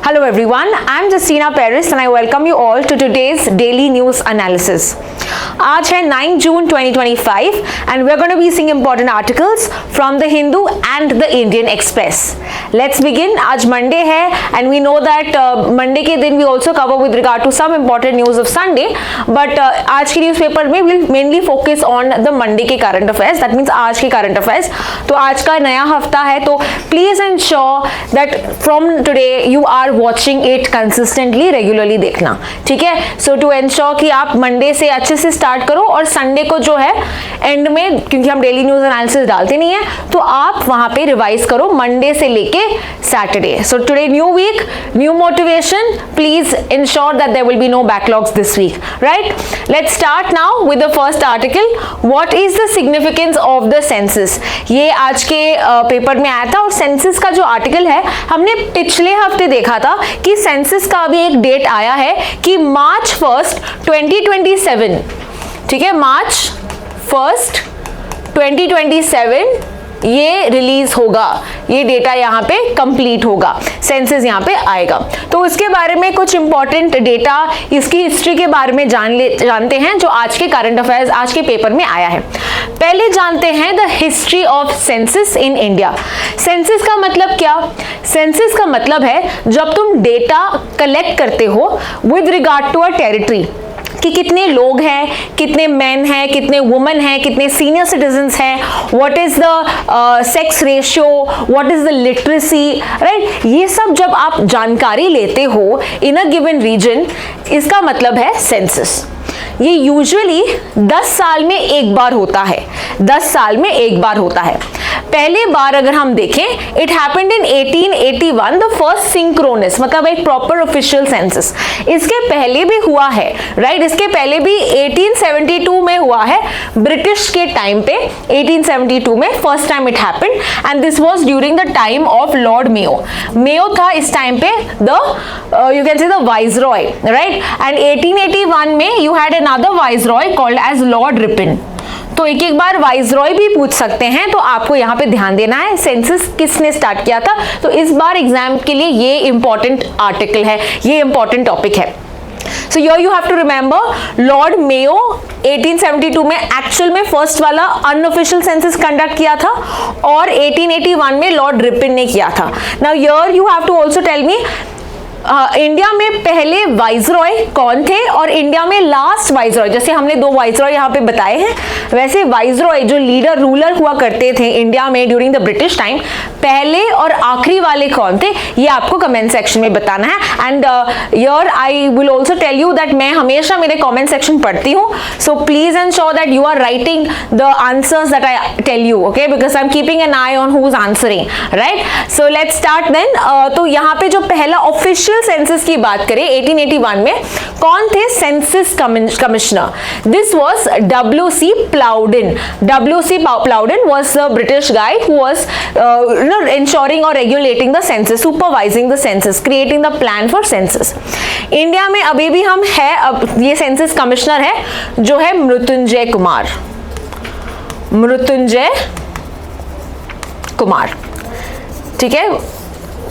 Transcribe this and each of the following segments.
Hello everyone, I am Justina Paris and I welcome you all to today's daily news analysis. आज है 9 जून 2025 and we are going to be seeing important articles from the Hindu and the Indian Express. Let's begin. आज Monday है and we know that Monday के दिन we also cover with regard to some important news of Sunday, but आज के newspaper में we'll mainly focus on the Monday के current affairs. That means आज के current affairs. तो आज का नया हफ्ता है तो please ensure that from today you are watching it consistently, regularly देखना, ठीक है. So to ensure कि आप Monday से अच्छे से स्टार्ट करो और संडे को जो है एंड में, क्योंकि हम डेली न्यूज एनालिसिस डालते नहीं है, तो आप वहां पे रिवाइज करो मंडे से लेके Saturday. So today new week, new motivation. Please ensure that there will be no backlogs this week, right. Let's start now with the first article. What is the significance of the census. ये आज के paper में आया था और census का जो article है हमने पिछले हफ्ते देखा था कि सेंसस का अभी एक डेट आया है कि मार्च 1 2027, ठीक है, मार्च 1 2027 ये रिलीज होगा, ये डेटा यहाँ पे कंप्लीट होगा, सेंसस यहाँ पे आएगा. तो इसके बारे में कुछ इंपॉर्टेंट डेटा, इसकी हिस्ट्री के बारे में जानते हैं जो आज के करंट अफेयर्स आज के पेपर में आया है. पहले जानते हैं the history of census in India. Census का मतलब क्या? सेंसस का मतलब है जब तुम डेटा कलेक्ट करते हो with regard to a territory, कि कितने लोग हैं, कितने मैन हैं, कितने वुमेन हैं, कितने सीनियर सिटीजन्स हैं, what is the sex ratio, what is the literacy, right. ये सब जब आप जानकारी लेते हो इन अ गिवन रीजन, इसका मतलब है सेंसस. ये यूजुअली 10 साल में एक बार होता है, 10 साल में एक बार होता है. पहले बार अगर हम देखें, it happened in 1881, the first synchronous, मतलब एक प्रॉपर ऑफिशियल सेंसस. इसके पहले भी हुआ है, राइट. इसके पहले भी 1872 में हुआ है, ब्रिटिश के टाइम पे 1872 में first time it happened and this was during the time of Lord Mayo. Mayo था इस टाइम पे the you can say the viceroy, right. And 1881 में you had another viceroy called as Lord Ripon. तो एक एक बार viceroy भी पूछ सकते हैं, तो आपको यहाँ पे ध्यान देना है सेंसस किसने स्टार्ट किया था. तो इस बार एग्जाम के लिए ये इंपॉर्टेंट आर्टिकल है, ये इंपॉर्टेंट टॉपिक है. So here you have to remember Lord Mayo 1872 में एक्चुअल में फर्स्ट वाला अनऑफिशियल सेंसस कंडक्ट किया था और 1881 में लॉर्ड रिपन ने किया था. Now here you have to also tell me India में पहले वाइसरॉय कौन थे और इंडिया में लास्ट वाइसरॉय, जैसे हमने 2 वाइसरॉय यहाँ पे बताए हैं, वैसे वाइसरॉय जो लीडर रूलर हुआ करते थे इंडिया में ड्यूरिंग द ब्रिटिश टाइम, पहले और आखिरी वाले कौन थे, ये आपको कमेंट सेक्शन में बताना है. And here I will also tell you that मैं हमेशा मेरे कमेंट सेक्शन पढ़ती हूँ, so please ensure that you are writing the answers that I tell you, okay, because I am keeping an eye on who is answering, right. So let's start then. तो यहाँ पे जो पहला official census की बात करें 1881 में, कौन थे census commissioner? This was W.C. Plowden. W.C. Plowden was the British guy who was ensuring or regulating the census, supervising the census, creating the plan for census. India में अभी भी हम है, अब ये सेंसस कमिश्नर है जो है मृत्युंजय कुमार, मृत्युंजय कुमार, ठीक है.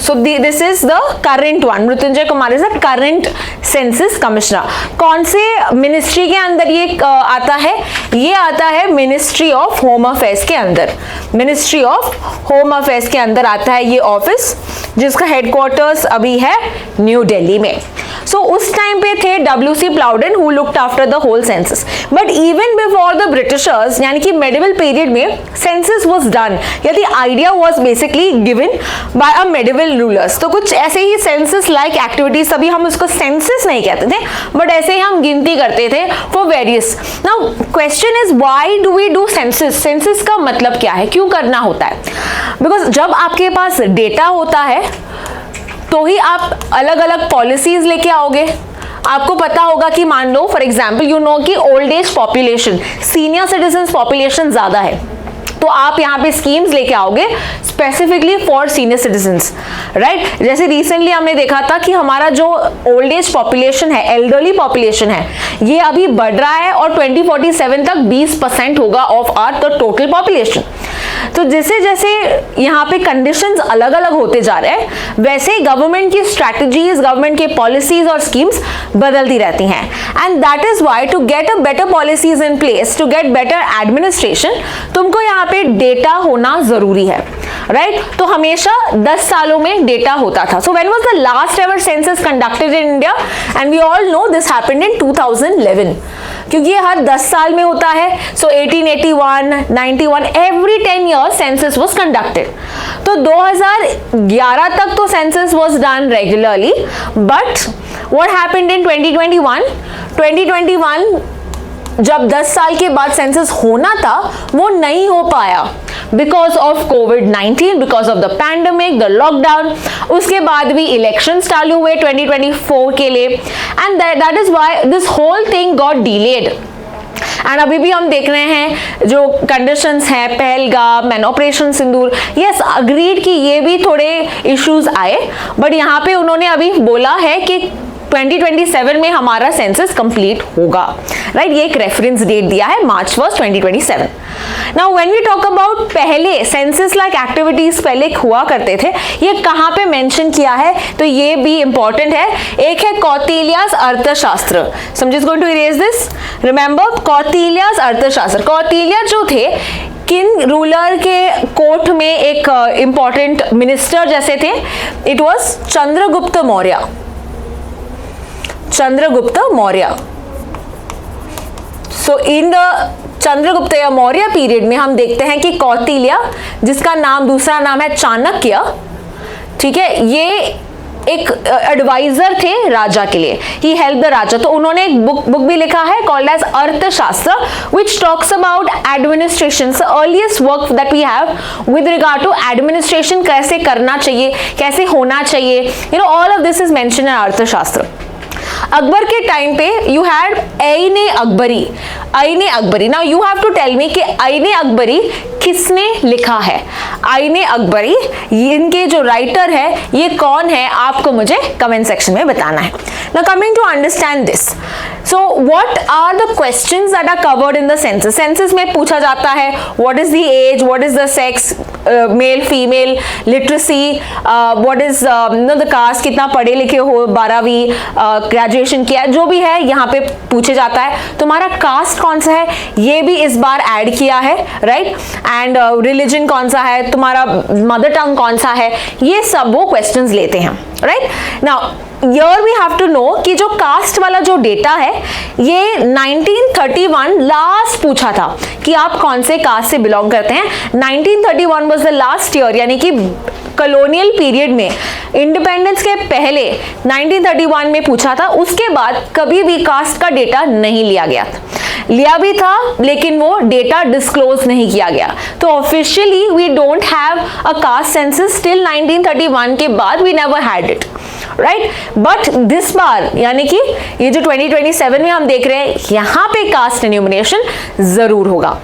So this is the current one. Mrityunjay Kumar is the current census commissioner. कौन से मिनिस्ट्री के अंदर ये आता है? ये आता है मिनिस्ट्री ऑफ होम अफेयर्स के अंदर. मिनिस्ट्री ऑफ होम अफेयर्स के अंदर आता है ये ऑफिस, जिसका हेडक्वार्टर्स अभी है न्यू दिल्ली में. सो उस टाइम पे थे W.C. Plowden who looked after the whole census. But even before the Britishers, यानी कि medieval period में census was done. यदि idea was basically given by a medieval rulers. तो कुछ ऐसे ही census like activities, तभी हम उसको census नहीं कहते थे, but ऐसे ही हम गिनती करते थे for various. Now question is why do we do census? Census का मतलब क्या है, क्यों करना होता है? Because जब आपके पास डेटा होता है तो ही आप अलग अलग पॉलिसीज लेके आओगे. आपको पता होगा कि मान लो फॉर एग्जांपल यू नो कि old age population, senior citizens population ज्यादा है, तो आप यहाँ पे स्कीम्स लेके आओगे specifically for senior citizens, right. जैसे रिसेंटली हमने देखा था कि हमारा जो ओल्ड एज पॉपुलेशन है, एल्डरली पॉपुलेशन है, ये अभी बढ़ रहा है और 2047 तक 20% होगा of our the total population. तो जैसे जैसे यहाँ पे कंडीशंस अलग अलग होते जा रहे हैं, वैसे ही गवर्नमेंट की स्ट्रैटेजीज, गवर्नमेंट के पॉलिसीज और स्कीम्स बदलती रहती हैं। And that is why to get a better policies in place, to get better administration, तुमको यहाँ पे डेटा होना जरूरी है, राइट? तो हमेशा 10 सालों में डेटा होता था। So when was the last ever census conducted in India? And we all know this happened in 2011, क्योंकि ये हर 10 साल में होता है। So 1881, 91, every 10 years census was conducted. तो 2011 तक तो census was done regularly, but what happened in 2021 जब 10 साल के बाद सेंसस होना था वो नहीं हो पाया बिकॉज ऑफ कोविड-19, because of the pandemic, the lockdown. उसके बाद भी इलेक्शन चालू हुए 2024 के लिए, and that is why this whole thing got delayed. And अभी भी हम देख रहे हैं जो कंडीशंस हैं, Pahalgam and operation Sindoor, yes agreed कि ये भी थोड़े इश्यूज आए, बट यहाँ पे उन्होंने अभी बोला है कि 2027 में हमारा सेंसस कंप्लीट होगा, राइट? ये एक रेफरेंस डेट दिया है, March 1, 2027। Now when we talk about पहले सेंसस लाइक एक्टिविटीज पहले हुआ करते थे, ये कहाँ पे मेंशन किया है तो ये भी इंपॉर्टेंट है। एक है Kautilya's Arthashastra, so I am just going to erase this. Remember Kautilya's Arthashastra. Kautilya जो थे किन रूलर के कोर्ट में एक इंपॉर्टेंट मिनिस्टर जैसे थे, it was Chandragupta Maurya. Chandragupta Maurya. So in the Chandragupta या मौर्य पीरियड में हम देखते हैं कि कौटिल्य, जिसका नाम दूसरा नाम है चाणक्य, ठीक है, ये एक एडवाइजर थे राजा के लिए, ही हेल्प द राजा। तो उन्होंने एक बुक भी लिखा है called as Arthashastra, which talks about administration, the earliest work that we have with regard to administration, कैसे करना चाहिए, कैसे होना चाहिए, you know all of this is mention in Arthashastra. Akbar के टाइम पे you had Ain Akbari. Ain Akbari, now you have to tell me कि ऐने अकबरी किसने लिखा है? ऐने अकबरी, इनके जो राइटर है ये कौन है, आपको मुझे कमेंट सेक्शन में बताना है। Now coming to understand this, so what are the questions that are covered in the census? Census में पूछा जाता है what is the age, what is the sex, male female, literacy, what is the caste, कितना पढ़े लिखे हो, 12वीं graduation किया, जो भी है यहाँ पे पूछे जाता है। तुम्हारा कास्ट कौन सा है ये भी इस बार ऐड किया है, राइट? एंड रिलीजन कौन सा है, तुम्हारा मदर टंग कौन सा है, ये सब वो क्वेश्चंस लेते हैं, right? Now Here we have to know कि जो कास्ट वाला जो डेटा है ये 1931 लास्ट पूछा था कि आप कौन से कास्ट से बिलोंग करते हैं। 1931 was the last year, यानी कि कॉलोनियल पीरियड में, इंडिपेंडेंस के पहले 1931 में पूछा था। उसके बाद कभी भी कास्ट का डेटा नहीं लिया गया था, लिया भी था लेकिन वो डेटा डिस्क्लोज नहीं किया गया। तो officially we don't have a caste census till 1931 के बाद, we never had it, right? But this बार यानी कि ये जो 2027 में हम देख रहे हैं यहाँ पे कास्ट एन्यूमरेशन जरूर होगा।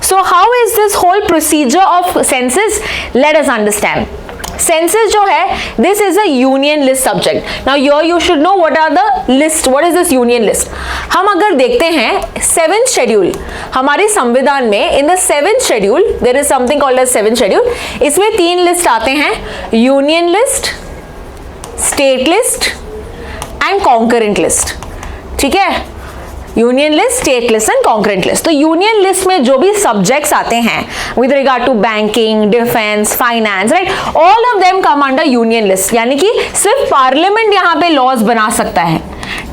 So how is this whole procedure of census? Let us understand. Census जो है, this is a union list subject. Now your you should know what are the list, what is this union list. हम अगर देखते हैं 7th schedule हमारे संविधान में, in the 7th schedule there is something called as 7th schedule. इसमें 3 list आते हैं, union list, state list and concurrent list, ठीक है? Union list, state list and concurrent list. तो यूनियन लिस्ट में जो भी सब्जेक्ट्स आते हैं with regard to banking, defence, finance, right, all of them come under union list. यानी कि सिर्फ पार्लियामेंट यहाँ पे लॉज बना सकता है,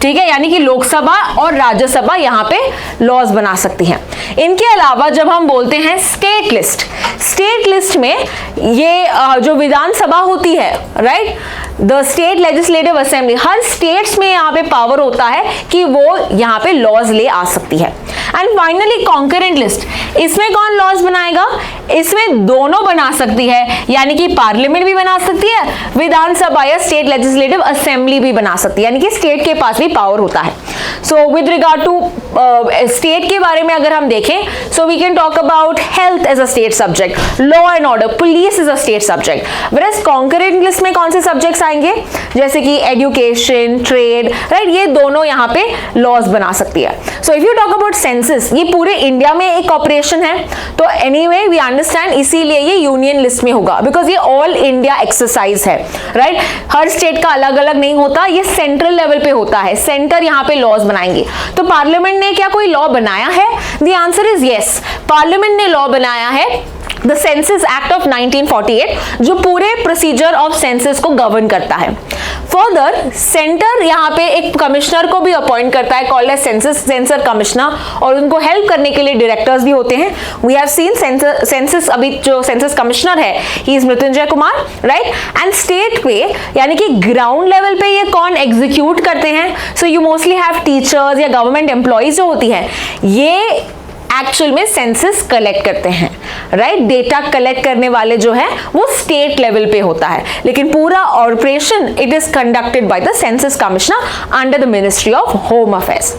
ठीक है? यानी कि लोकसभा और राज्यसभा यहाँ पे लॉज बना सकती है। इनके अलावा जब हम बोलते हैं स्टेट लिस्ट, स्टेट लिस्ट में ये जो विधानसभा होती है, right, the state legislative assembly, her states में यहाँ पे पावर होता है कि वो यहाँ पे लॉज ले आ सकती है। एंड फाइनली कॉन्करेंट लिस्ट, इसमें कौन लॉज बनाएगा? इसमें दोनों बना सकती है, यानी कि पार्लियामेंट भी बना सकती है, विधानसभा या स्टेट लेजिस्लेटिव असेंबली भी बना सकती है, यानी कि स्टेट के पास भी पावर होता है। So with regard to state के बारे में अगर हम देखें, so we can talk about health as a state subject, law and order, police is a state subject. Whereas concurrent list में कौन से सब्जेक्ट्स आएंगे, जैसे कि एजुकेशन, ट्रेड, राइट, ये दोनों यहाँ पे लॉज बना सकती है। So if you talk about census, ये पूरे इंडिया में एक ऑपरेशन है, तो एनीवे वी अंडरस्टैंड, इसीलिए ये यूनियन लिस्ट में होगा, बिकॉज ये ऑल इंडिया एक्सरसाइज है, राइट। हर स्टेट का अलग अलग नहीं होता, ये सेंट्रल लेवल पे होता है, सेंटर यहाँ पे लॉज बनाएंगे। तो पार्लियामेंट ने क्या कोई लॉ बनाया है? The answer is yes, parliament ने लॉ बनाया है, द सेंसस एक्ट ऑफ 1948, जो पूरे प्रोसीजर ऑफ सेंसस को गवर्न करता है। फर्दर सेंटर यहाँ पे एक कमिश्नर को भी अपॉइंट करता है, कॉल्ड एज सेंसर कमिश्नर, और उनको हेल्प करने के लिए डायरेक्टर्स भी होते हैं। वी हैव सीन सेंसस, अभी जो सेंसस कमिश्नर है he is Mrityunjay Kumar, right. And state पे यानी कि ग्राउंड लेवल पे ये कौन एग्जीक्यूट करते हैं? So you mostly have teachers या गवर्नमेंट एम्प्लॉइज जो होती है, ये एक्चुअल में सेंसस कलेक्ट करते हैं, राइट। डेटा कलेक्ट करने वाले जो है वो स्टेट लेवल पे होता है, लेकिन पूरा operation it is conducted by the census commissioner under the ministry of home affairs.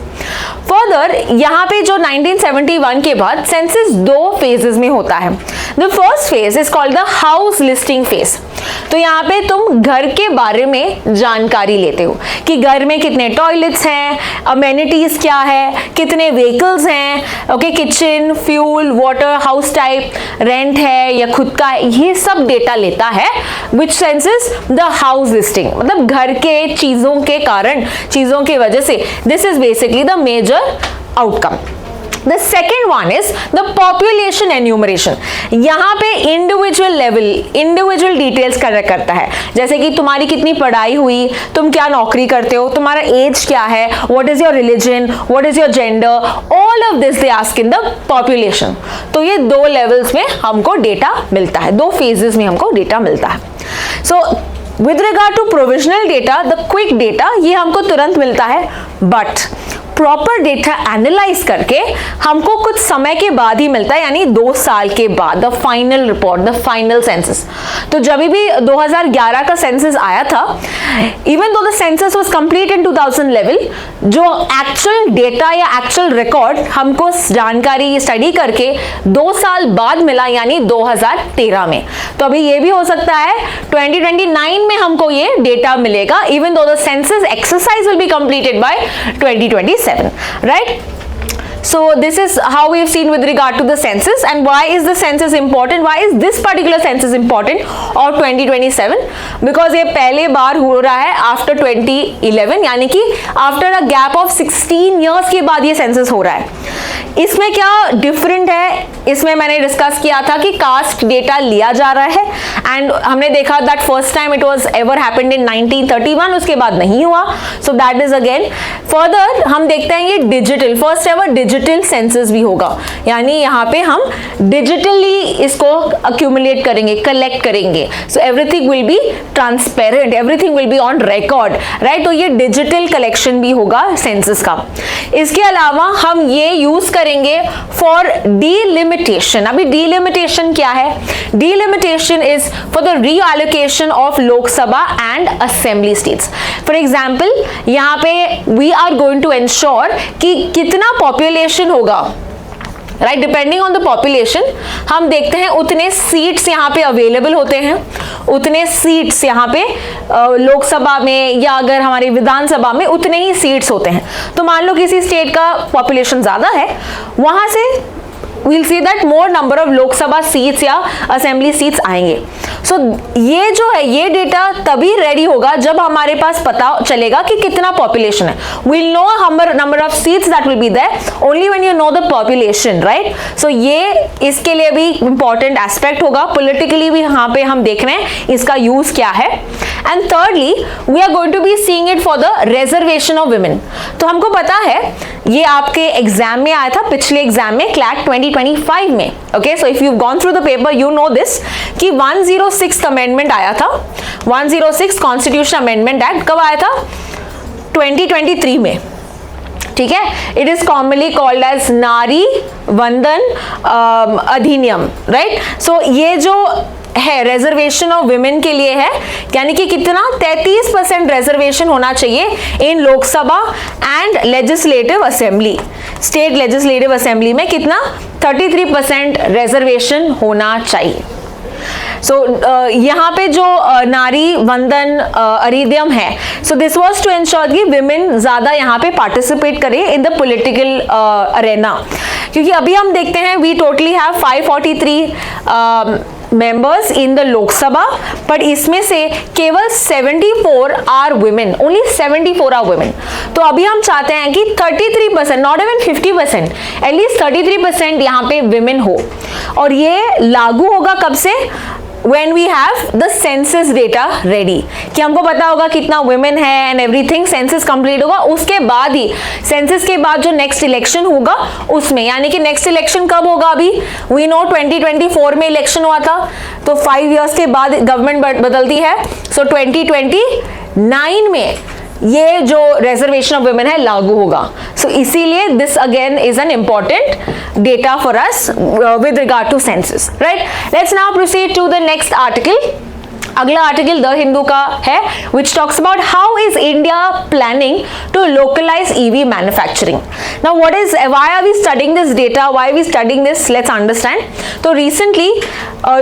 Further यहाँ पे जो 1971 के बाद सेंसस दो फेजेस में होता है। The first phase is called the house listing phase. तो यहाँ पे तुम घर के बारे में जानकारी लेते हो कि घर में कितने टॉयलेट्स हैं, अमेनिटीज क्या है, कितने व्हीकल्स हैं, okay, kitchen, fuel, water, house type, rent है या खुद का है, ये सब डेटा लेता है विच सेंसेस द हाउस लिस्टिंग, मतलब घर के चीजों के कारण, चीजों की वजह से, this is basically the major outcome. The second one is the population enumeration. यहाँ पे individual level, individual details collect करता है, जैसे कि तुम्हारी कितनी पढ़ाई हुई, तुम क्या नौकरी करते हो, तुम्हारा एज क्या है, what is your religion, what is your gender, all of this they ask in the population. तो ये दो लेवल्स में हमको डेटा मिलता है, दो फेजेस में हमको डेटा मिलता है। So with regard to provisional data, the quick data, ये हमको तुरंत मिलता है, बट प्रॉपर डेटा एनालाइज करके हमको कुछ समय के बाद ही मिलता है, यानी 2 साल के बाद, the final report, the final census. तो जब भी 2011 का सेंसस आया था, even though the census was complete in 2011, जो एक्चुअल डेटा या एक्चुअल रिकॉर्ड हमको जानकारी स्टडी करके 2 साल बाद मिला, यानी 2013 में। तो अभी ये भी हो सकता है 2029 में हमको ये डेटा मिलेगा, even though the census exercise will be completed by 2027, right? So this is how we have seen with regard to the census, and why is the census important? Why is this particular census important of 2027? Because ये पहले बार हो रहा है after 2011, यानी कि after a gap of 16 years के बाद ये census हो रहा है। इसमें क्या डिफरेंट है, इसमें मैंने डिस्कस किया था कि कास्ट डेटा लिया जा रहा है, एंड हमने देखा that first time it was ever happened in 1931, उसके बाद नहीं हुआ, so that is again. Further हम देखते हैं ये digital, first ever digital census भी होगा, यानी यहाँ पे हम डिजिटली इसको अक्यूमुलेट करेंगे, कलेक्ट करेंगे, so everything will be transparent, everything will be on record, right. तो ये डिजिटल कलेक्शन भी होगा सेंसस का। इसके अलावा हम ये यूज करेंगे फॉर डीलिमिटेशन। अभी डीलिमिटेशन क्या है? Delimitation is for the reallocation of Lok Sabha and assembly seats. For example यहाँ पे we are going to ensure कि कितना पॉपुलेशन होगा, right, depending on the population हम देखते हैं उतने सीट्स यहाँ पे अवेलेबल होते हैं, उतने सीट्स यहाँ पे लोकसभा में या अगर हमारी विधानसभा में उतने ही सीट्स होते हैं। तो मान लो किसी स्टेट का पॉपुलेशन ज्यादा है, वहां से we'll see that more number of Lok Sabha seats या असेंबली सीट्स आएंगे। सो ये जो है ये डेटा तभी रेडी होगा जब हमारे पास पता चलेगा कि कितना पॉपुलेशन है। we'll know number of seats that will be there only when you know the population, right? so ये इसके लिए भी important aspect होगा, politically भी यहाँ पे हम देख रहे हैं इसका यूज क्या है। and thirdly we are going to be seeing it for the reservation of women। तो हमको पता है ये आपके एग्जाम में आया था, पिछले एग्जाम में क्लैट 2025 में, okay. So if you gone through the paper you know this कि 106 अमेंडमेंट आया था, 106 कॉन्स्टिट्यूशन अमेंडमेंट एक्ट कब आया था? 2023 में, ठीक है। It is commonly called as Nari Vandan अधिनियम, राइट। सो ये जो है रिजर्वेशन ऑफ विमेन के लिए है, यानी कि कितना 33% रिजर्वेशन होना चाहिए in Lok Sabha and legislative assembly. State legislative assembly में कितना 33% रिजर्वेशन होना चाहिए। सो यहाँ पे जो नारी वंदन अधिनियम है, so this was to ensure कि विमेन ज्यादा यहाँ पे पार्टिसिपेट करें इन द पॉलिटिकल अरेना, क्योंकि अभी हम देखते हैं we totally have 543 members in the Lok Sabha, but इसमें से केवल 74 are women, only 74 are women. तो अभी हम चाहते हैं कि 33%, नॉट इवन 50%, एटलीस्ट 33% यहाँ पे वुमेन हो, और ये लागू होगा कब से? when we have the census data ready, कि हमको पता होगा कितना women है and everything, census complete होगा, उसके बाद ही census के बाद जो next election होगा उसमें, यानी कि next election कब होगा? अभी we know 2024 में election हुआ था, तो 5 years के बाद government बदलती है, so 2029 में ये जो रिजर्वेशन ऑफ वुमेन है लागू होगा। सो इसीलिए this again is an important data for us with regard to census, right. Let's now proceed to the next article. अगला आर्टिकल द हिंदू का है, which talks about how is India planning to localize EV manufacturing. Now why are we studying this data? Why are we studying this? Let's understand. तो recently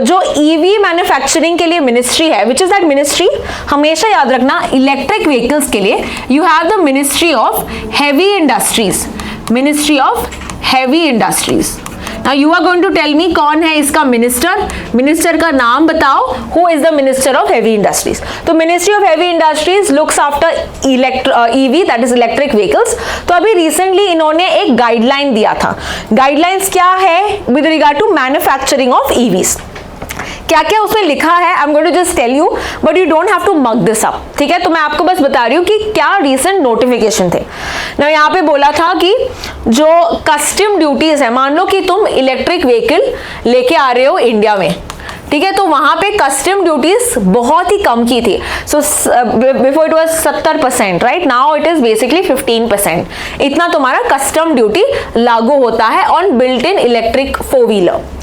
जो EV manufacturing के लिए ministry है, which is that ministry, हमेशा याद रखना electric vehicles के लिए you have the Ministry of Heavy Industries. Ministry of Heavy Industries. Now you are going to tell me कौन है इसका मिनिस्टर का नाम बताओ। Who is the Minister of Heavy Industries? तो Ministry of Heavy Industries looks after EV, that is electric vehicles। तो अभी recently इन्होंने एक गाइडलाइन दिया था। गाइडलाइंस क्या है with regard to manufacturing of EVs? क्या क्या उसमें लिखा है I am going to just tell you, but you don't have to mug this up, ठीक है। तो मैं आपको बस बता रही हूँ कि क्या रीसेंट नोटिफिकेशन थे ना। यहाँ पे बोला था कि जो कस्टम ड्यूटीज है, मान लो कि तुम इलेक्ट्रिक व्हीकल लेके आ रहे हो इंडिया में, ठीक है, तो वहां पे कस्टम ड्यूटीज बहुत ही कम की थी। So before it was 70%, right, now it is basically 15%। इतना तुम्हारा कस्टम ड्यूटी लागू होता है on built in electric four wheeler.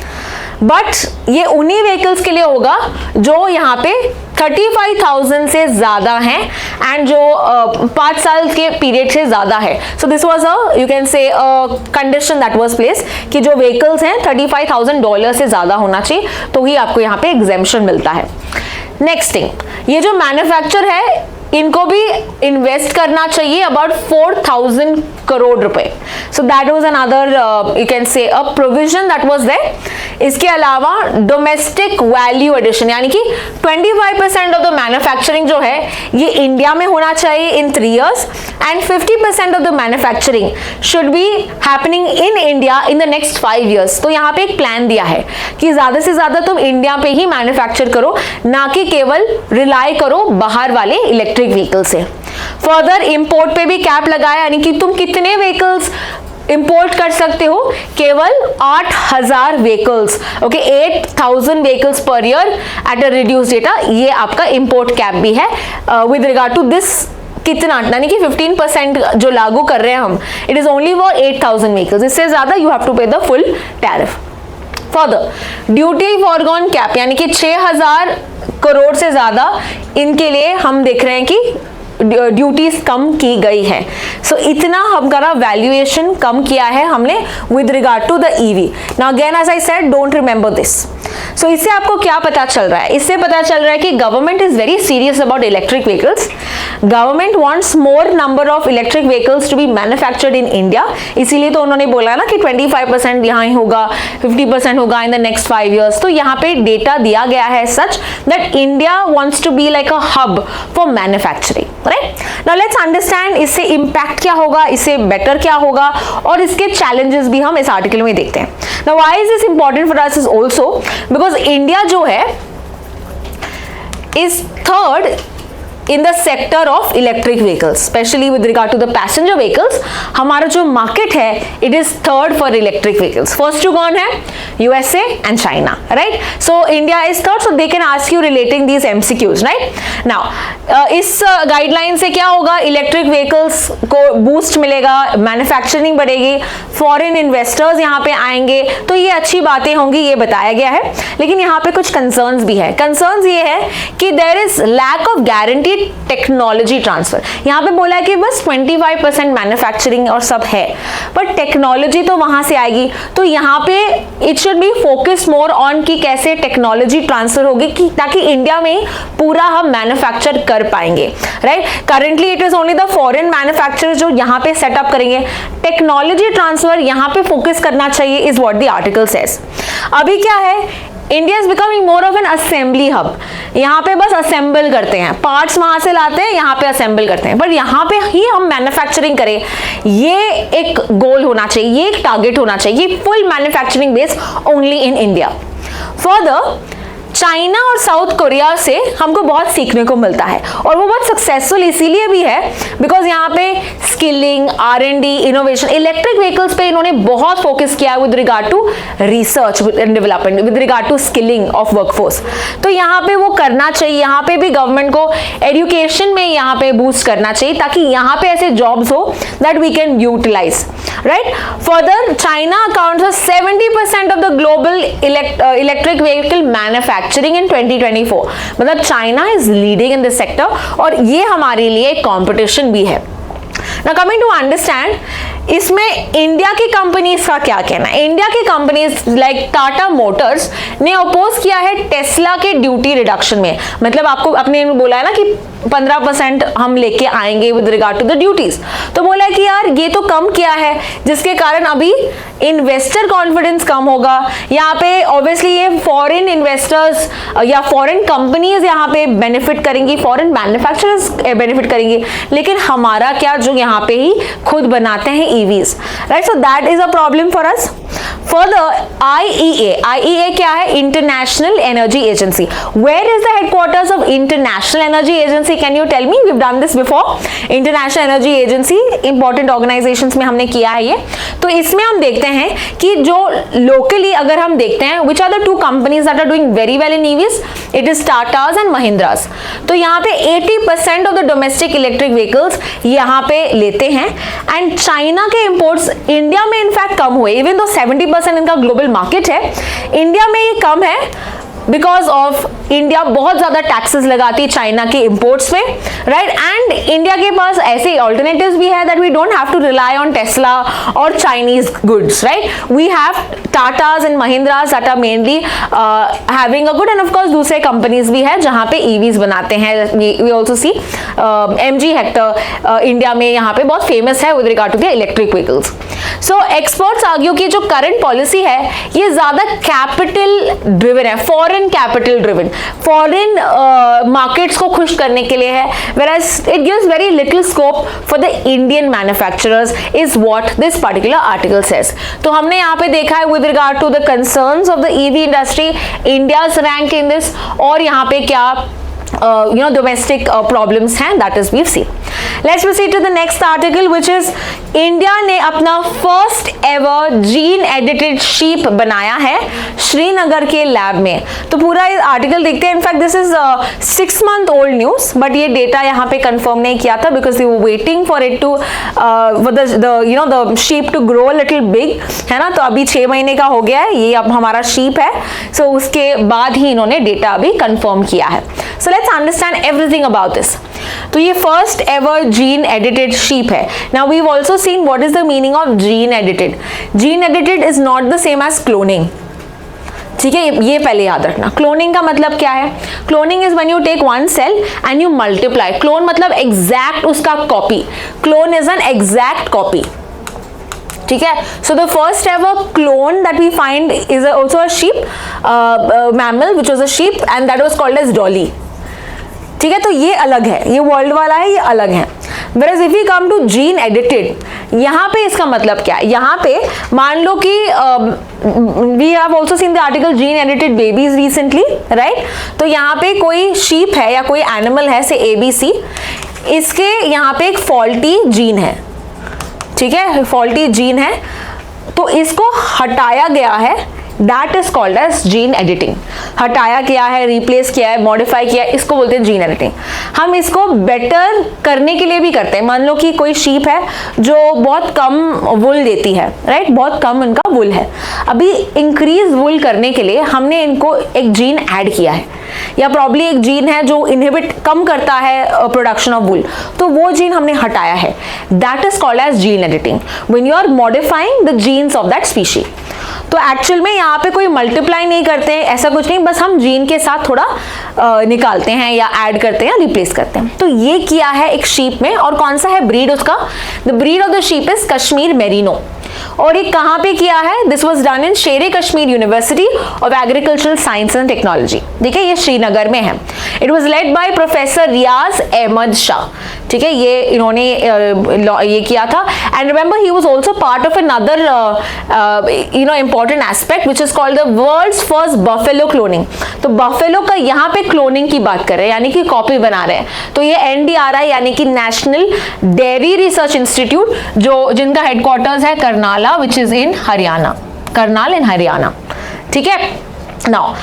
But ये उन्हीं व्हीकल्स के लिए होगा जो यहाँ पे 35,000 से ज्यादा हैं एंड जो 5 साल के पीरियड से ज्यादा है। So this was a you can से कंडीशन दैट वाज प्लेस कि जो व्हीकल्स हैं $35,000 से ज्यादा होना चाहिए, तो ही आपको यहाँ पे एग्जेम्पशन मिलता है। नेक्स्ट थिंग, ये जो मैन्युफैक्चर है इनको भी इन्वेस्ट करना चाहिए अबाउट 4,000 करोड़ रुपए। So that was another you can say a provision that was there. इसके अलावा डोमेस्टिक वैल्यू एडिशन, यानी कि 25% ऑफ द मैन्युफैक्चरिंग जो है ये इंडिया में होना चाहिए इन 3 years and 50% of the manufacturing should be happening in India in the next 5 years। तो यहाँ पे एक प्लान दिया है कि ज्यादा से ज्यादा तुम इंडिया पे ही मैन्युफैक्चर करो, ना कि केवल रिलाई करो बाहर वाले इलेक्ट्रिक व्हीकल से। फर्दर इंपोर्ट पे भी कैप लगाया, यानी कि तुम कितने व्हीकल्स इंपोर्ट कर सकते हो, केवल 8,000 vehicles, okay, 8,000 vehicles per year at a reduce data. ये आपका इंपोर्ट कैप भी है विद रिगार्ड टू दिस। कितना, यानी कि 15% जो लागू कर रहे हैं हम, it is only for 8,000 vehicles. इससे ज्यादा यू हैव टू पे the full tariff. Further duty foregone cap, यानी कि 6,000 करोड़ से ज्यादा इनके लिए हम देख रहे हैं कि ड्यूटीज कम की गई है। सो इतना हमारा वैल्यूएशन कम किया है हमने with regard to the EV. Now again as I said, don't remember this. So इससे आपको क्या पता चल रहा है? इससे पता चल रहा है कि government is very serious about electric vehicles. Government wants more number of electric vehicles to be manufactured in India. इसीलिए तो उन्होंने बोला ना कि 25% यहाँ ही होगा, 50% होगा इन द नेक्स्ट 5 years। तो यहाँ पे डेटा दिया गया है such that India wants to be like a hub for manufacturing, right. Now let's understand इससे इंपैक्ट क्या होगा, इससे बेटर क्या होगा, और इसके चैलेंजेस भी हम इस आर्टिकल में देखते हैं। Now why is this important for us is also because India जो है is third in the sector of electric vehicles, specially with regard to the passenger vehicles, हमारा जो मार्केट है it is third for electric vehicles. First two कौन है? USA and China, right? So India is third, so they can ask you relating these MCQs, right? Now इस guideline से क्या होगा? Electric vehicles को बूस्ट मिलेगा, manufacturing बढ़ेगी, foreign investors यहाँ पे आएंगे, तो ये अच्छी बातें होंगी, ये बताया गया है. लेकिन यहाँ पे कुछ कंसर्न्स भी है. कंसर्न्स ये है कि there is lack of guaranteed technology transfer. यहाँ पे बोला है कि बस 25% मैन्युफैक्चरिंग और सब है, बट टेक्नोलॉजी तो वहां से आएगी. तो यहाँ पे it should be focus more on कि कैसे टेक्नोलॉजी ट्रांसफर होगी कि ताकि इंडिया में पूरा हम मैन्युफैक्चर कर पाएंगे, right? Currently it is only the foreign manufacturers जो यहाँ पे सेटअप करेंगे. टेक्नोलॉजी ट्रांसफर यहाँ पे फोकस करना चाहिए, is what the article says. अभी क्या है? India is becoming more of N assembly hub. यहाँ पे बस असेंबल करते हैं, पार्ट्स वहां से लाते हैं, यहाँ पे असेंबल करते हैं, बट यहाँ पे ही हम मैन्युफैक्चरिंग करें, ये एक गोल होना चाहिए, ये एक टारगेट होना चाहिए. Full manufacturing base only in India. Further, China और साउथ कोरिया से हमको बहुत सीखने को मिलता है, और वो बहुत सक्सेसफुल इसीलिए भी है बिकॉज यहाँ पे skilling, R&D, innovation, electric vehicles पे इन्होंने बहुत फोकस किया with regard to research and development, with regard to skilling of workforce. तो यहाँ पे वो करना चाहिए. यहाँ पे भी गवर्नमेंट को एजुकेशन में यहाँ पे बूस्ट करना चाहिए ताकि यहाँ पे ऐसे जॉब्स हो that we can utilise, right? Further, China accounts for 70% of the global electric vehicle manufacturing in 2024. मतलब China is leading in this sector, और ये हमारे लिए एक कॉम्पिटिशन भी है. Now coming to understand, इसमें इंडिया की कंपनीज का क्या कहना है? इंडिया की कंपनीज लाइक टाटा मोटर्स ने अपोज किया है टेस्ला के ड्यूटी रिडक्शन में. मतलब आपको अपने बोला है ना कि 15% हम लेके आएंगे with regard to the duties, तो बोला है कि यार ये तो कम किया है, जिसके कारण अभी इन्वेस्टर कॉन्फिडेंस कम होगा. यहाँ पे ऑब्वियसली ये फॉरेन इन्वेस्टर्स या फॉरेन कंपनीज यहाँ पे बेनिफिट करेंगी, फॉरेन मैन्युफैक्चरर्स बेनिफिट करेंगी, लेकिन हमारा क्या जो यहाँ पे ही खुद बनाते हैं EVs, right? So that is a problem for us. Further, IEA क्या है? International Energy Agency. Where is the headquarters of International Energy Agency? Can you tell me? We've done this before. International Energy Agency, important organizations में हमने किया है ये. तो इसमें हम देखते हैं कि जो locally अगर हम देखते हैं, which are the two companies that are doing very well in EVs? It is Tata's and Mahindras. तो यहाँ पे 80% of the domestic electric vehicles यहाँ पे लेते हैं, एंड चाइना के इंपोर्ट्स इंडिया में इनफैक्ट कम हुए. इवन दो 70% इनका ग्लोबल मार्केट है, इंडिया में ये कम है बिकॉज ऑफ इंडिया बहुत ज्यादा टैक्सेस लगाती है चाइना के इंपोर्ट्स पे, राइट? एंड इंडिया के पास ऐसे ऑल्टरनेटिव्स भी है that we don't have to rely on Tesla or Chinese goods, right? We have Tatas and Mahindras that are mainly having a good, and of course दूसरे companies भी है जहां पे ईवीज बनाते हैं. We also see MG Hector India में यहाँ पे बहुत फेमस है with regard to the electric vehicles. So experts argue की जो करंट पॉलिसी है ये ज्यादा कैपिटल ड्रिवन है, foreign capital driven, foreign markets को खुश करने के लिए है, whereas it gives very little scope for the Indian manufacturers is what this particular article says. तो हमने यहाँ पे देखा है with regard to the concerns of the EV industry, India's rank in this, और यहाँ पे क्या domestic problems हैं, that is we've seen. Let's proceed to the next article, which is India ने अपना first ever gene edited sheep बनाया है श्रीनगर के लैब में. तो पूरा आर्टिकल देखते हैं. In fact this is 6 month old news, but ये डेटा यहाँ पे कंफर्म नहीं किया था because they were waiting for it to the sheep to grow little big, है ना? तो अभी 6 महीने का हो गया है, ये अब हमारा शीप है. सो उसके बाद ही इन्होंने डेटा अभी कंफर्म किया है. So let's understand everything about this. तो ये first ever gene edited sheep है. Now we have also seen what is the meaning of gene edited. Gene edited is not the same as cloning, ठीक है? ये पहले याद रखना. Cloning का मतलब क्या है? Cloning is when you take one cell and you multiply. Clone मतलब एग्जैक्ट उसका copy. Clone is an exact copy, ठीक है? So the first ever clone that we find is also a sheep mammal which was a sheep and that was called as Dolly, ठीक है? तो ये अलग है, ये वर्ल्ड वाला है, ये अलग है. Whereas if we come to gene edited, यहाँ पे इसका मतलब क्या है, यहाँ पे मान लो कि we have also seen the article gene edited babies recently, right. तो यहाँ पे कोई शीप है या कोई एनिमल है से ABC, इसके यहाँ पे एक फॉल्टी जीन है, ठीक है, फॉल्टी जीन है, तो इसको हटाया गया है, that is called as gene editing. हटाया किया है, रिप्लेस किया है, मॉडिफाई किया है, इसको बोलते हैं जीन एडिटिंग। हम इसको बेटर करने के लिए भी करते हैं। मान लो कि कोई शीप है जो बहुत कम वुल देती है, राइट, बहुत कम उनका वुल है, अभी इंक्रीज वुल करने के लिए हमने इनको एक जीन ऐड किया है, या प्रॉब्ली एक जीन है जो इनहिबिट कम करता है प्रोडक्शन ऑफ वुल, तो वो जीन हमने हटाया है, that is called as gene editing when you are modifying the genes of that species. तो एक्चुअल में यहाँ पे कोई मल्टीप्लाई नहीं करते हैं, ऐसा कुछ नहीं, बस हम जीन के साथ थोड़ा निकालते हैं या ऐड करते हैं या रिप्लेस करते हैं। तो ये किया है एक शीप में, और कौन सा है ब्रीड उसका, the breed of the sheep is Kashmir merino. और ये कहाँ पे किया है, this was done in Shere Kashmir university of agricultural science and technology. देखिए ये श्रीनगर में है। It was led by professor Riyaz Ahmad Shah, ठीक है, ये इन्होंने ये किया था। And remember he was also part of another important aspect which is called the world's first buffalo cloning. तो बफेलो का यहाँ पे क्लोनिंग की बात कर रहे हैं, यानी कि कॉपी बना रहे हैं। तो ये NDRI यानी कि नेशनल डेयरी रिसर्च इंस्टीट्यूट, जो जिनका हेडक्वार्टर्स है Karnal which is in Haryana, Karnal in Haryana, ठीक है। नाउ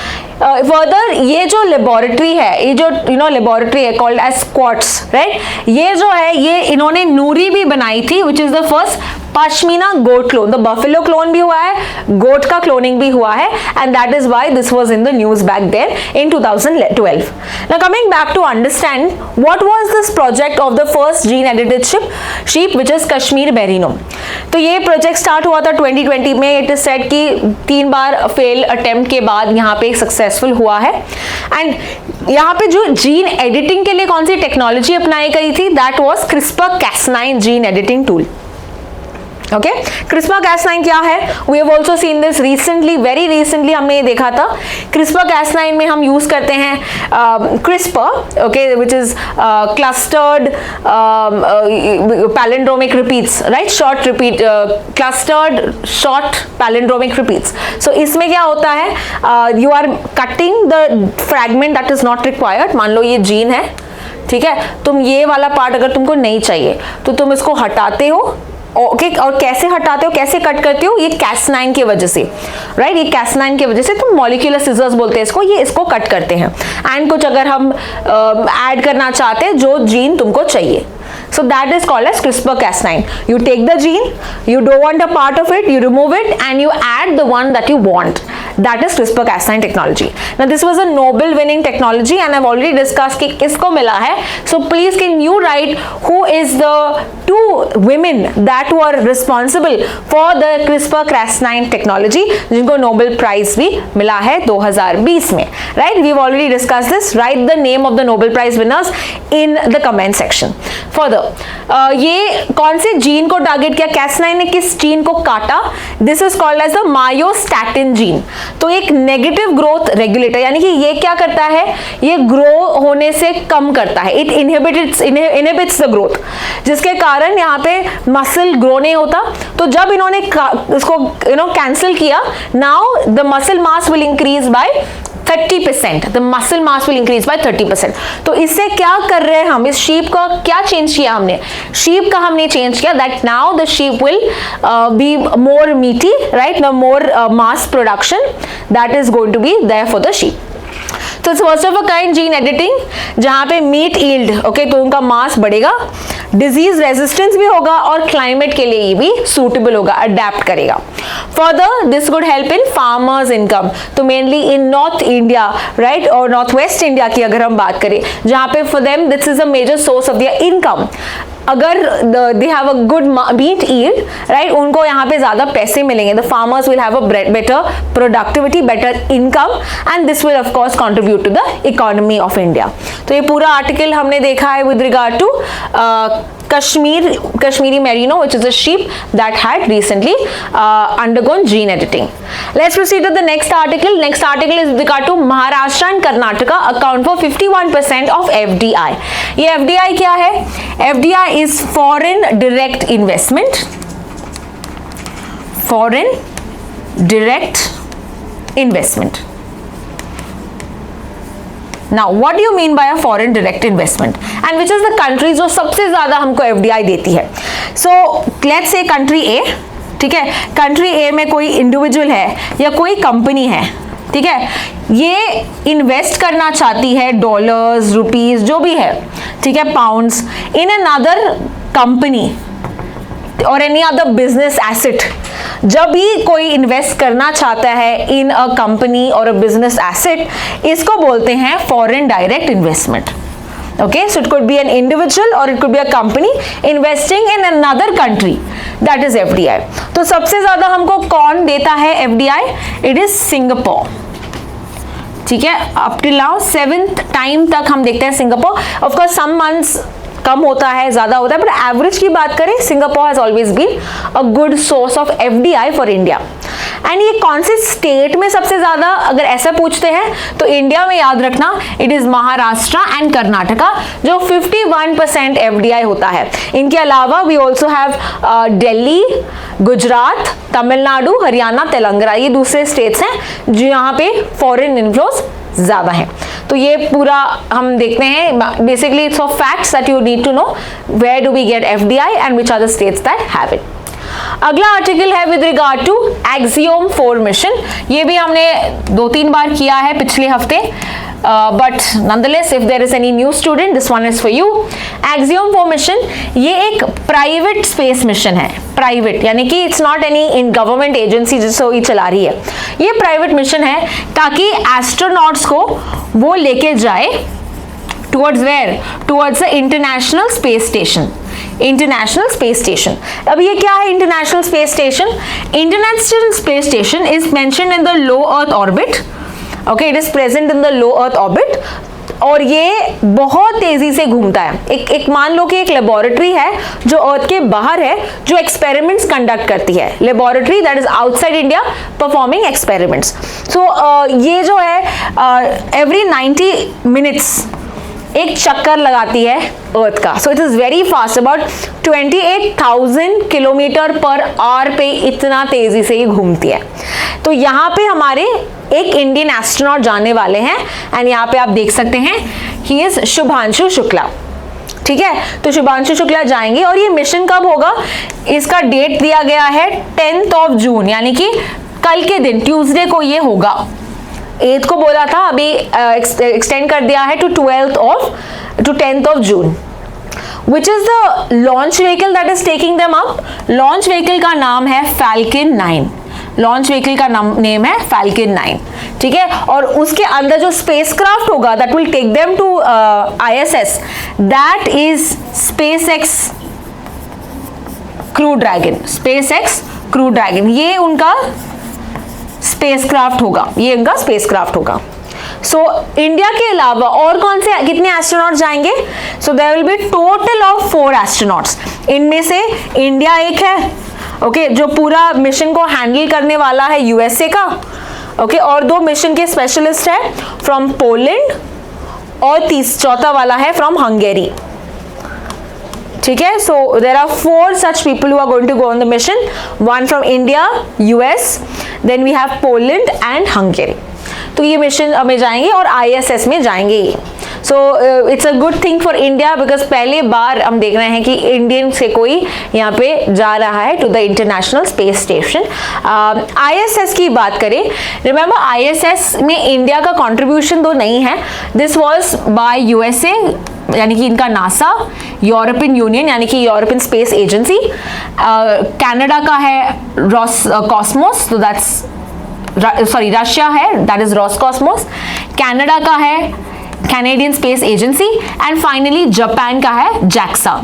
फर्दर ये जो लेबोरेटरी है, ये जो लेबोरेटरी है कॉल्ड एज स्क्वाट्स, राइट, ये जो है ये इन्होंने नूरी भी बनाई थी which is the first pashmina goat clone. The buffalo clone भी हुआ है, गोट का क्लोनिंग भी हुआ है, and that is why this was in the news back there in 2012. Now coming back to understand what was this project of the first gene edited sheep which is Kashmir Merino. तो ये project start हुआ था 2020 में। It is said कि 3 बार fail attempt के बाद यहाँ पे सक्सेसफुल हुआ है। एंड यहाँ पे जो जीन एडिटिंग के लिए कौन सी टेक्नोलॉजी अपनाई गई थी, that was CRISPR-Cas9 gene editing tool. Okay, CRISPR-Cas9 क्या है, we have also seen this recently, very recently हमने ये देखा था। CRISPR-Cas9 में हम यूज करते हैं CRISPR, okay, which is clustered palindromic repeats, right, short repeat, clustered short palindromic repeats. So इसमें क्या होता है, you are cutting the fragment that is not required. मान लो ये जीन है, ठीक है, तुम ये वाला पार्ट अगर तुमको नहीं चाहिए तो तुम इसको हटाते हो, ओके, और कैसे हटाते हो, कैसे कट करते हो, ये Cas9 की वजह से, राइट, ये Cas9 की वजह से तुम मॉलिक्यूलर सिजर्स बोलते हैं इसको, ये इसको कट करते हैं। एंड कुछ अगर हम ऐड करना चाहते हैं जो जीन तुमको चाहिए, so that is called as CRISPR-Cas9. You take the gene, you don't want a part of it, you remove it and you add the one that you want. That is CRISPR-Cas9 technology. Now this was a Nobel winning technology and I've already discussed कि किसको मिला है. So please can you write who is the 2 women that were responsible for the CRISPR-Cas9 technology जिनको Nobel Prize भी मिला है 2020 में. Right? We've already discussed this. Write the name of the Nobel Prize winners in the comment section. Further, ये कौन से gene को target किया, Cas9 ने किस जीन को काटा, this is called as the myostatin gene. तो एक नेगेटिव ग्रोथ रेगुलेटर, यानी कि ये क्या करता है, ये ग्रो होने से कम करता है, इट इनहिबिट्स द ग्रोथ, जिसके कारण यहाँ पे मसल ग्रो नहीं होता. तो जब इन्होंने इसको कैंसिल किया, now the muscle mass will increase by 30%. The muscle mass will increase by 30%. तो इससे क्या कर रहे हैं हम, इस sheep का क्या चेंज किया हमने, sheep का हमने चेंज किया, that now the sheep will be more meaty, right, the more mass production that is going to be there for the sheep. तो first of a kind gene editing, जहाँ पे meet yield, okay, तो उनका मास बढ़ेगा, disease resistance भी होगा और climate के लिए भी सूटेबल होगा, अडेप्ट करेगा. Further this would help in farmers income. तो mainly in north India, right, और नॉर्थ वेस्ट इंडिया की अगर हम बात करें, जहाँ पे for them this is a major source of their income. अगर they have a good meat yield, right, उनको यहाँ पे ज्यादा पैसे मिलेंगे. The farmers will have a better productivity, better income and this will of course contribute to the economy of India. तो ये पूरा आर्टिकल हमने देखा है with regard to Kashmiri merino, which is a sheep that had recently undergone gene editing. Let's proceed to the next article. Next article is with regard to Maharashtra and Karnataka account for 51% of FDI. ये FDI क्या है? FDI is foreign direct investment. Foreign direct investment. Now, what do you mean by a foreign direct investment? And which is the country जो सबसे ज़्यादा हमको FDI देती है? So, let's say country A, ठीक है? country A में कोई इंडिविजुअल है या कोई कंपनी है, ठीक है? ये इन्वेस्ट करना चाहती है डॉलर्स, रुपीस, जो भी है, ठीक है, पाउंड्स, इन अनदर कंपनी और एनी अदर बिजनेस एसेट. जब भी कोई इन्वेस्ट करना चाहता है इन अ कंपनी और अ बिजनेस एसेट, इसको बोलते हैं foreign direct investment. Okay, so it could be an individual or it could be a company investing in another country. That is FDI. तो सबसे ज्यादा हमको कौन देता है FDI? It is Singapore. ठीक है, up till now 7th time तक हम देखते हैं Singapore. Of course some months कम होता है, ज्यादा होता है, पर एवरेज की बात करें Singapore has always been a good source of FDI for India. And ये कौन से स्टेट में सबसे ज्यादा, अगर ऐसा पूछते हैं तो इंडिया में याद रखना it is Maharashtra and Karnataka, जो 51% FDI होता है. इनके अलावा we also have Delhi, Gujarat, Tamil Nadu, Haryana, Telangana, ये दूसरे स्टेट्स हैं जो यहाँ पे फॉरेन इन्फ्लोज ज्यादा है. तो ये पूरा हम देखते हैं. Basically it's of facts that you need to know where do we get FDI and which are the states that have it. अगला आर्टिकल है with regard to Axiom 4 mission. ये भी हमने 2-3 बार किया है पिछले हफ्ते, but nonetheless if there is any new student this one is for you. Axiom 4 mission ये एक प्राइवेट स्पेस मिशन है. प्राइवेट यानी कि it's not any in government agency जिसको ये चला रही है. ये प्राइवेट मिशन है ताकि एस्ट्रोनॉट्स को वो लेके जाए towards where, towards the international space station. International space station. अब ये क्या है international space station? International space station is mentioned in the low earth orbit. Okay, it is present in the low earth orbit और ये बहुत तेजी से घूमता है. एक मान लो कि एक लेबोरेटरी है जो अर्थ के बाहर है, जो एक्सपेरिमेंट्स कंडक्ट करती है. Laboratory that is outside India performing experiments. So ये जो है एवरी 90 मिनट्स एक चक्कर लगाती है अर्थ का. So it is very fast, about 28,000 kilometre per hour पे इतना तेजी से ये घूमती है. तो यहाँ पे हमारे एक इंडियन एस्ट्रोनॉट जाने वाले हैं एंड यहाँ पे आप देख सकते हैं ही इज शुभांशु शुक्ला. ठीक है, तो शुभांशु शुक्ला जाएंगे और ये मिशन कब होगा? इसका डेट दिया गया है 10th of June, यानी कि कल के दिन ट्यूसडे को ये होगा. 8th को बोला था, अभी एक्सटेंड कर दिया है to 10th of June. Which is the launch vehicle that is taking them up? Launch vehicle का नाम है Falcon 9. लॉन्च व्हीकल का नेम है Falcon 9. ठीक है, और उसके अंदर जो स्पेसक्राफ्ट होगा that will take them to ISS, that is SpaceX crew dragon. SpaceX crew dragon ये उनका स्पेसक्राफ्ट होगा, ये उनका स्पेसक्राफ्ट होगा. सो इंडिया के अलावा और कौन से कितने एस्ट्रोनॉट्स जाएंगे? So there will be total of 4 astronauts. इनमें से इंडिया एक है, ओके, जो पूरा मिशन को हैंडल करने वाला है USA का, ओके, और 2 मिशन के स्पेशलिस्ट है फ्रॉम पोलैंड और चौथा वाला है फ्रॉम हंगेरी. ठीक है, so there are 4 such people who are going to go on the mission, one from India, US, then we have Poland and Hungary. तो ये मिशन में जाएंगे और ISS में जाएंगे. So it's a good thing for India because पहले बार हम देख रहे हैं कि इंडियन से कोई यहाँ पे जा रहा है to the international space station. ISS की बात करें, रिमेंबर ISS में इंडिया का कंट्रीब्यूशन तो नहीं है. दिस वाज बाय USA यानी कि इनका नासा, यूरोपियन यूनियन यानी कि यूरोपियन स्पेस एजेंसी, कनाडा का है कॉस्मोस, तो दैट्स रशिया है, दैट इज रॉसकॉस्मोस. कनाडा का है Canadian space agency and finally Japan का है JAXA.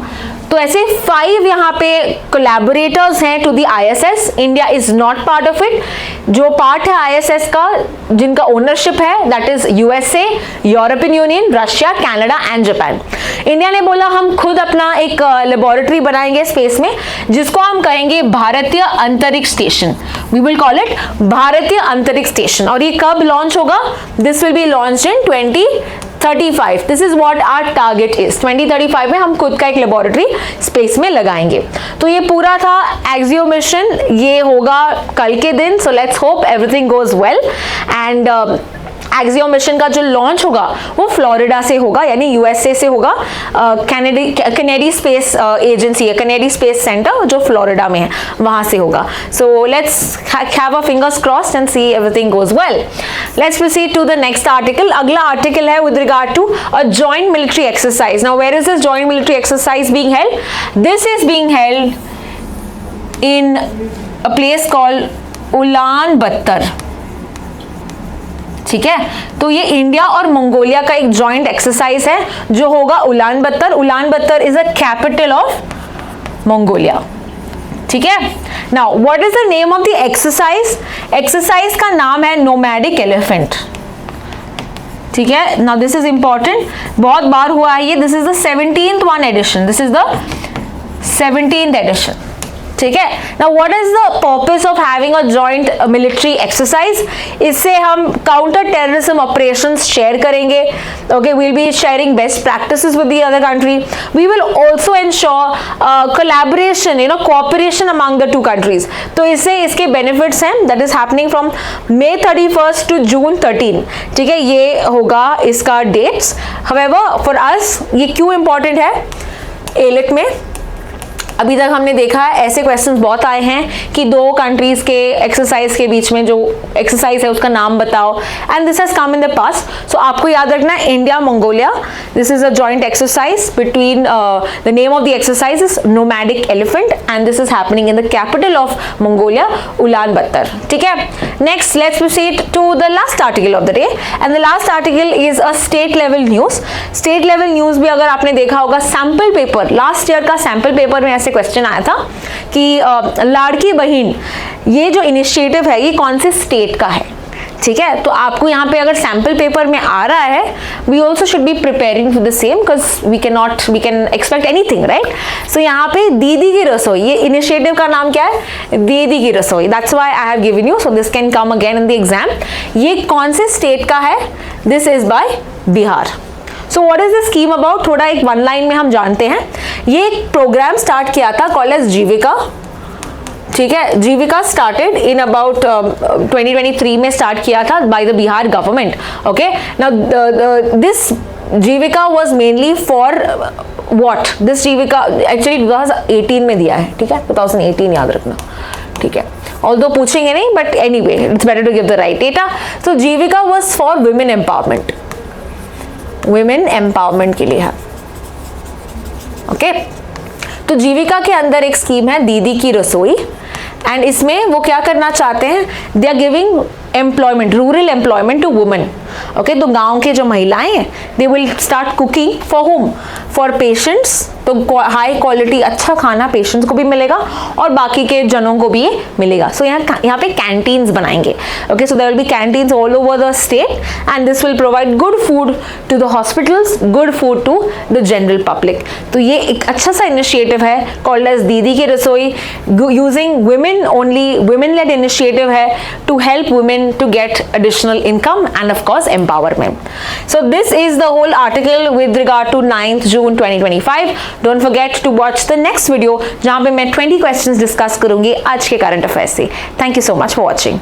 तो ऐसे 5 यहाँ पे कोलैबोरेटर्स हैं to the ISS. India is not part of it. जो पार्ट है ISS का, जिनका ओनरशिप है, that is USA, European union, Russia, Canada and Japan. India ने बोला हम खुद अपना एक लेबोरेटरी बनाएंगे स्पेस में, जिसको हम कहेंगे Bharatiya Antariksh station. We will call it Bharatiya Antariksh station. और ये कब लॉन्च होगा? This will be launch in 2035. This is what our target is. 2035 में हम खुद का एक लेबोरेटरी स्पेस में लगाएंगे. तो ये पूरा था एक्सियो मिशन. ये होगा कल के दिन. So let's hope everything goes well. And Axiom mission का जो लॉन्च होगा वो फ्लोरिडा से होगा, यानी USA से होगा. कैनेडी स्पेस एजेंसी है, कैनेडी स्पेस सेंटर जो फ्लोरिडा में है, वहां से होगा. So let's have a fingers crossed and see everything goes well. Let's proceed to the next article. अगला आर्टिकल है with regard to a joint military exercise. Now where is this joint military exercise being held? This is being held in a place called Ulaanbaatar. ठीक है, तो ये India और Mongolia का एक joint exercise है जो होगा उलान बत्तर. उलान बत्तर is a capital of Mongolia. ठीक है. Now what is the name of the exercise? Exercise का नाम है नोमैडिक एलिफेंट. ठीक है. नाउ दिस इज इंपॉर्टेंट, बहुत बार हुआ है ये. This is the 17th one edition. This is the 17th edition. ठीक है. Now what is the purpose of having a joint military exercise? इससे हम काउंटर टेररिज्म ऑपरेशंस शेयर करेंगे. Okay, we will be sharing best practices with the other country. We will also ensure collaboration, cooperation among the two countries. तो इससे इसके benefits हैं. That is happening from May 31 to June 13. ठीक है, ये होगा इसका डेट्स. हाउएवर फॉर अस ये क्यों इंपॉर्टेंट है? एलिट में अभी तक हमने देखा है ऐसे क्वेश्चंस बहुत आए हैं कि दो कंट्रीज के एक्सरसाइज के बीच में जो एक्सरसाइज है उसका नाम बताओ, and this has come in the past. So आपको याद रखना है India Mongolia, this is a joint exercise between the name of the exercise is nomadic elephant and this is happening in the capital of Mongolia, Ulaanbaatar. ठीक है. Next let's proceed to the last article of the day, and the last article is a state level news. State level news भी अगर आपने देखा होगा, sample paper, last year का sample paper में question आया था कि लाड़की बहन ये जो इनिशिएटिव है ये कौन से स्टेट का है. ठीक है, तो आपको यहाँ पे अगर सैंपल पेपर में आ रहा है, we also should be preparing for the same, because we can expect anything, right. So यहाँ पे दीदी की रसोई, ये इनिशिएटिव का नाम क्या है? दीदी की रसोई. That's why I have given you, so this can come again in the exam. ये कौन से स्टेट का है? This is by Bihar. So what is the scheme about? थोड़ा एक वन लाइन में हम जानते हैं. ये एक प्रोग्राम स्टार्ट किया था कॉल्ड एज जीविका. ठीक है, जीविका स्टार्टेड इन अबाउट 2023 में स्टार्ट किया था by the Bihar government. Okay, now this Jeevika was mainly for what? This Jeevika actually 2018 में दिया है. ठीक है, 2018 याद रखना. ठीक है, ऑल्दो पूछेंगे नहीं, but anyway it's better to give the right data. So Jeevika was for women empowerment, women empowerment के लिए है. ओके, तो जीविका के अंदर एक स्कीम है दीदी की रसोई, एंड इसमें वो क्या करना चाहते हैं? They are giving employment, rural employment to women. Okay, तो गांव के जो महिलाएं हैं they will start cooking for home, for patients. तो हाई क्वालिटी अच्छा खाना पेशेंट्स को भी मिलेगा और बाकी के जनों को भी ये मिलेगा. सो यहाँ पे कैंटीन्स बनाएंगे. Okay, so there will be canteens all over the state and this will provide good food to the hospitals, good food to the general public. तो ये एक अच्छा सा इनिशिएटिव है called as Didi ki Rasoi, using women only, women led initiative है to help women to get additional income and of course empowerment. So this is the whole article with regard to 9th June 2025. Don't forget to watch the next video जहां पे मैं 20 questions discuss करूंगी आज के current affairs से. Thank you so much for watching.